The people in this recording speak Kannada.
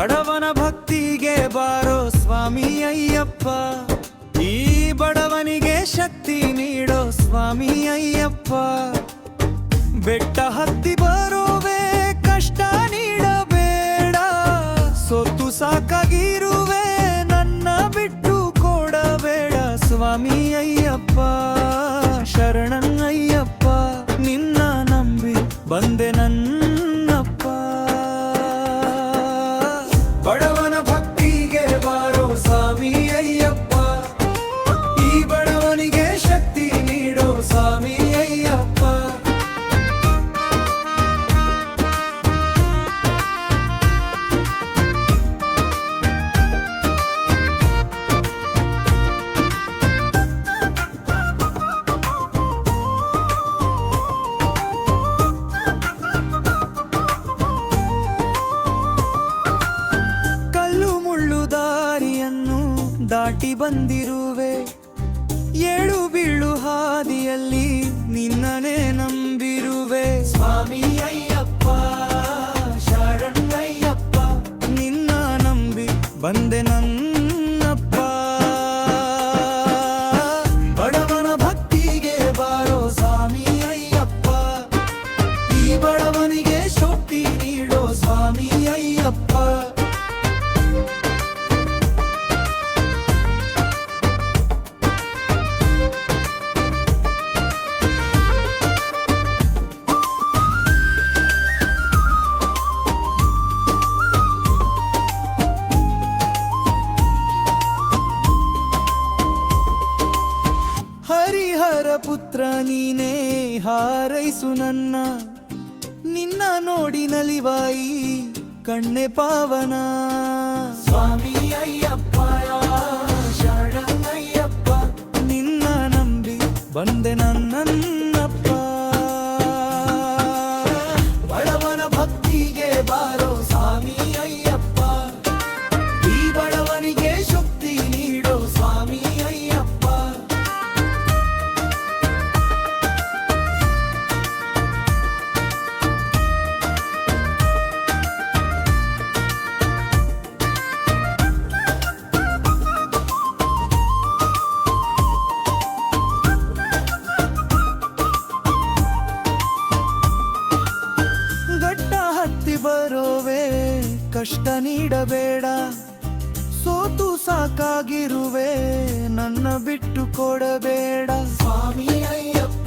ಬಡವನ ಭಕ್ತಿಗೆ ಬಾರೋ ಸ್ವಾಮಿ ಅಯ್ಯಪ್ಪ, ಈ ಬಡವನಿಗೆ ಶಕ್ತಿ ನೀಡೋ ಸ್ವಾಮಿ ಅಯ್ಯಪ್ಪ. ಬೆಟ್ಟ ಹತ್ತಿ ಬರೋವೆ ಕಷ್ಟ ನೀಡಬೇಡ, ಸೊತ್ತು ಸಾಕಾಗಿರುವೆ ನನ್ನ ಬಿಟ್ಟು ಕೊಡಬೇಡ ಸ್ವಾಮಿ ಅಯ್ಯಪ್ಪ. ಶರಣಯ್ಯಪ್ಪ ನಿನ್ನ ನಂಬಿ ಬಂದೆ ನನ್ನಪ್ಪ. ಬಡವನ ಭಕ್ತಿಗೆ ಬಾರೋ ಸ್ವಾಮಿ ಅಯ್ಯಪ್ಪ, ಈ ಬಡವನಿಗೆ ಶಕ್ತಿ ನೀಡೋ ಸ್ವಾಮಿ ಅಯ್ಯಪ್ಪ. ದಾಟಿ ಬಂದಿರುವೆ ಏಳು ಬೀಳು ಹಾದಿಯಲ್ಲಿ ನಿನ್ನನೇ ನಂಬಿರುವೆ ಸ್ವಾಮಿ ಅಯ್ಯಪ್ಪ. ಶರಣಯ್ಯಪ್ಪ ನಿನ್ನ ನಂಬಿ ಬಂದೆ ನನ್ನಪ್ಪ. ಬಡವನ ಭಕ್ತಿಗೆ ಬಾರೋ ಸ್ವಾಮಿ ಅಯ್ಯಪ್ಪ, ಈ ಬಡವನಿಗೆ ಶಕ್ತಿ ನೀಡೋ ಸ್ವಾಮಿ ಅಯ್ಯಪ್ಪ. ಹರಿಹರ ಪುತ್ರ ನೀನೇ ಹಾರೈಸು ನನ್ನ, ನಿನ್ನ ನೋಡಿ ನಲಿವಾಯಿ ಕಣ್ಣೆ ಪಾವನ ಸ್ವಾಮಿ ಅಯ್ಯಪ್ಪ. ಶರಣಯ್ಯಪ್ಪ ನಿನ್ನ ನಂಬಿ ಬಂದೆ ನನ್ನಪ್ಪ. ಬಡವನ ಭಕ್ತಿಗೆ ಬಾರೋ ಸ್ವಾಮಿ ಅಯ್ಯಪ್ಪ, ಈ ಬಡವನಿಗೆ ಶಕ್ತಿ ನೀಡೋ ಸ್ವಾಮಿ ಅಯ್ಯಪ್ಪ. ಬರೋವೆ ಕಷ್ಟ ನೀಡಬೇಡ, ಸೋತು ಸಾಕಾಗಿರುವೆ ನನ್ನ ಬಿಟ್ಟು ಕೊಡಬೇಡ ಸ್ವಾಮಿ ಅಯ್ಯಪ್ಪ.